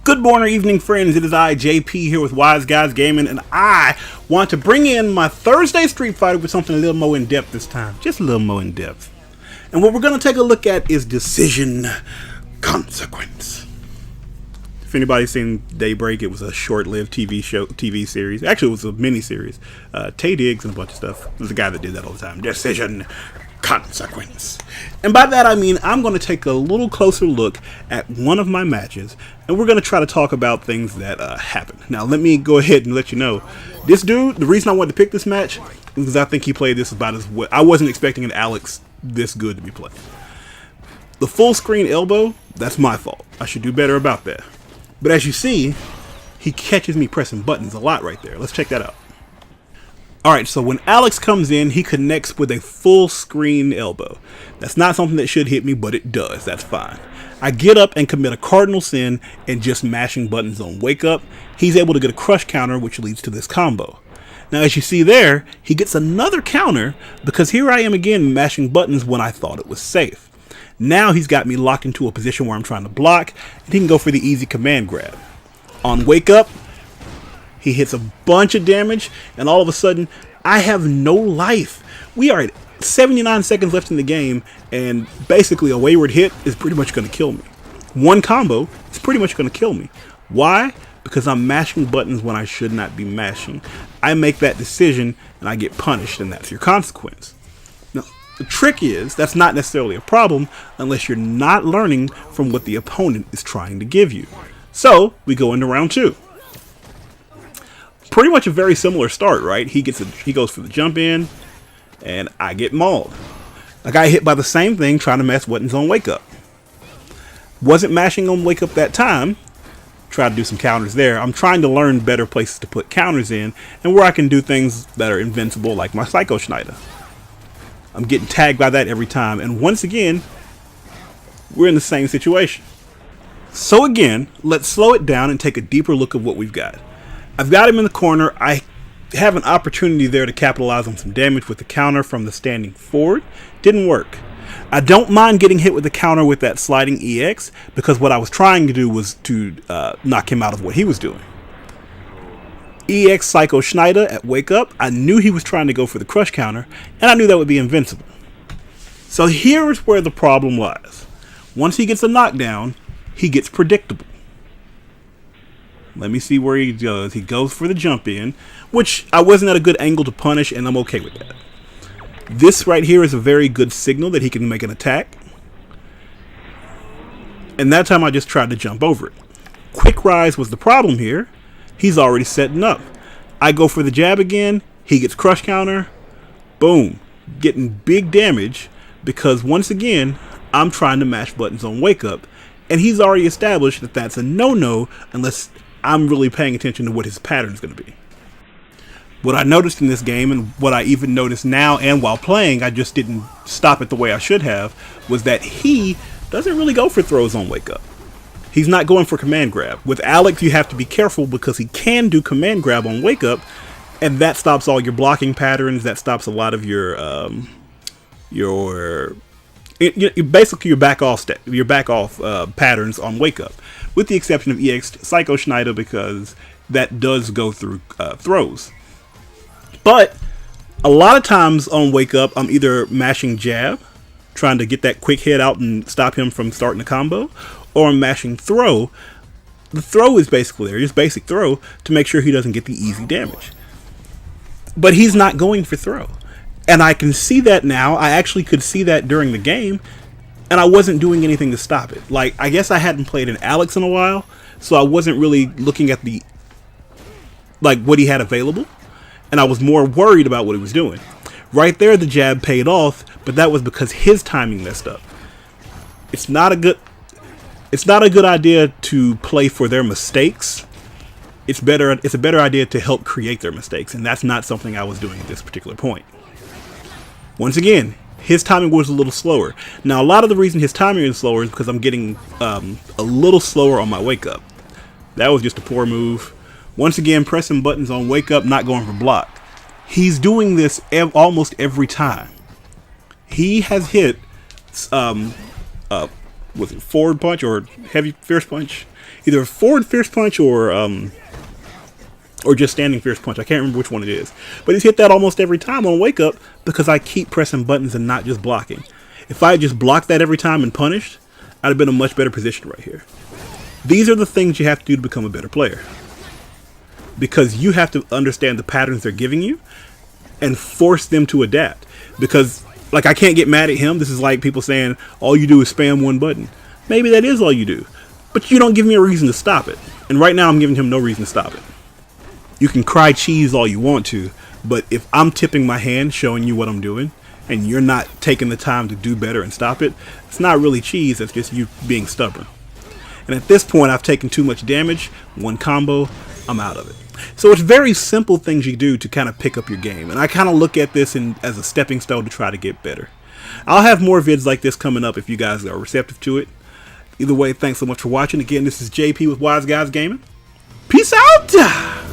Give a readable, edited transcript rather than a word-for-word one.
Good morning or evening, friends. It is I, JP, here with Wise Guys Gaming, and I want to bring in my Thursday Street Fighter with something a little more in-depth this time. Just a little more in-depth. And what we're going to take a look at is Decision Consequence. If anybody's seen Daybreak, it was a short-lived TV series. Actually, it was a mini-series. Tay Diggs and a bunch of stuff. It was the guy that did that all the time. Decision Consequence. And by that I mean I'm going to take a little closer look at one of my matches, and we're going to try to talk about things that happened. Now let me go ahead and let you know, this dude, the reason I wanted to pick this match is because I think he played this about as well. I wasn't expecting an Alex this good to be played. The full screen elbow, that's my fault. I should do better about that. But as you see, he catches me pressing buttons a lot right there. Let's check that out. Alright, so when Alex comes in, he connects with a full screen elbow. That's not something that should hit me, but it does. That's fine. I get up and commit a cardinal sin and just mashing buttons on wake up. He's able to get a crush counter, which leads to this combo. Now, as you see there, he gets another counter because here I am again mashing buttons when I thought it was safe. Now he's got me locked into a position where I'm trying to block, and he can go for the easy command grab. On wake up, he hits a bunch of damage, and all of a sudden, I have no life. We are at 79 seconds left in the game, and basically a wayward hit is pretty much going to kill me. One combo is pretty much going to kill me. Why? Because I'm mashing buttons when I should not be mashing. I make that decision, and I get punished, and that's your consequence. Now, the trick is, that's not necessarily a problem unless you're not learning from what the opponent is trying to give you. So, we go into round two. Pretty much a very similar start, right? He goes for the jump in, and I get mauled. I got hit by the same thing trying to mash buttons on wake up. Wasn't mashing on wake up that time. Tried to do some counters there. I'm trying to learn better places to put counters in, and where I can do things that are invincible, like my Psycho Schneider. I'm getting tagged by that every time, and once again, we're in the same situation. So again, let's slow it down and take a deeper look at what we've got. I've got him in the corner. I have an opportunity there to capitalize on some damage with the counter from the standing forward. Didn't work. I don't mind getting hit with the counter with that sliding EX because what I was trying to do was to knock him out of what he was doing. EX Psycho Schneider at wake up. I knew he was trying to go for the crush counter, and I knew that would be invincible. So here's where the problem lies. Once he gets a knockdown, he gets predictable. Let me see where he goes. He goes for the jump in, which I wasn't at a good angle to punish, and I'm okay with that. This right here is a very good signal that he can make an attack. And that time I just tried to jump over it. Quick rise was the problem here. He's already setting up. I go for the jab again. He gets crush counter. Boom. Getting big damage because once again, I'm trying to mash buttons on wake up. And he's already established that that's a no-no unless I'm really paying attention to what his pattern is going to be. What I noticed in this game, and what I even notice now and while playing, I just didn't stop it the way I should have, was that he doesn't really go for throws on wake up. He's not going for command grab. With Alex, you have to be careful because he can do command grab on wake up, and that stops all your blocking patterns. That stops a lot of your basically your back off patterns on wake up, with the exception of EX Psycho Schneider because that does go through throws. But a lot of times on wake up, I'm either mashing jab, trying to get that quick hit out and stop him from starting a combo, or I'm mashing throw. The throw is basically there, just basic throw, to make sure he doesn't get the easy damage. But he's not going for throw. And I can see that now. I actually could see that during the game, and I wasn't doing anything to stop it. Like, I guess I hadn't played an Alex in a while, so I wasn't really looking at what he had available, and I was more worried about what he was doing. Right there, the jab paid off, but that was because his timing messed up. It's not a good idea to play for their mistakes. It's a better idea to help create their mistakes, and that's not something I was doing at this particular point. Once again, his timing was a little slower. Now, a lot of the reason his timing is slower is because I'm getting a little slower on my wake up. That was just a poor move. Once again, pressing buttons on wake up, not going for block. He's doing this almost every time. He has hit was it forward punch or heavy fierce punch? Either forward fierce punch or just standing fierce punch. I can't remember which one it is. But he's hit that almost every time on wake up because I keep pressing buttons and not just blocking. If I had just blocked that every time and punished, I'd have been in a much better position right here. These are the things you have to do to become a better player. Because you have to understand the patterns they're giving you and force them to adapt. Because, like, I can't get mad at him. This is like people saying, all you do is spam one button. Maybe that is all you do. But you don't give me a reason to stop it. And right now I'm giving him no reason to stop it. You can cry cheese all you want to, but if I'm tipping my hand showing you what I'm doing, and you're not taking the time to do better and stop it, it's not really cheese, it's just you being stubborn. And at this point, I've taken too much damage, one combo, I'm out of it. So it's very simple things you do to kind of pick up your game, and I kind of look at this as a stepping stone to try to get better. I'll have more vids like this coming up if you guys are receptive to it. Either way, thanks so much for watching. Again, this is JP with Wise Guys Gaming. Peace out!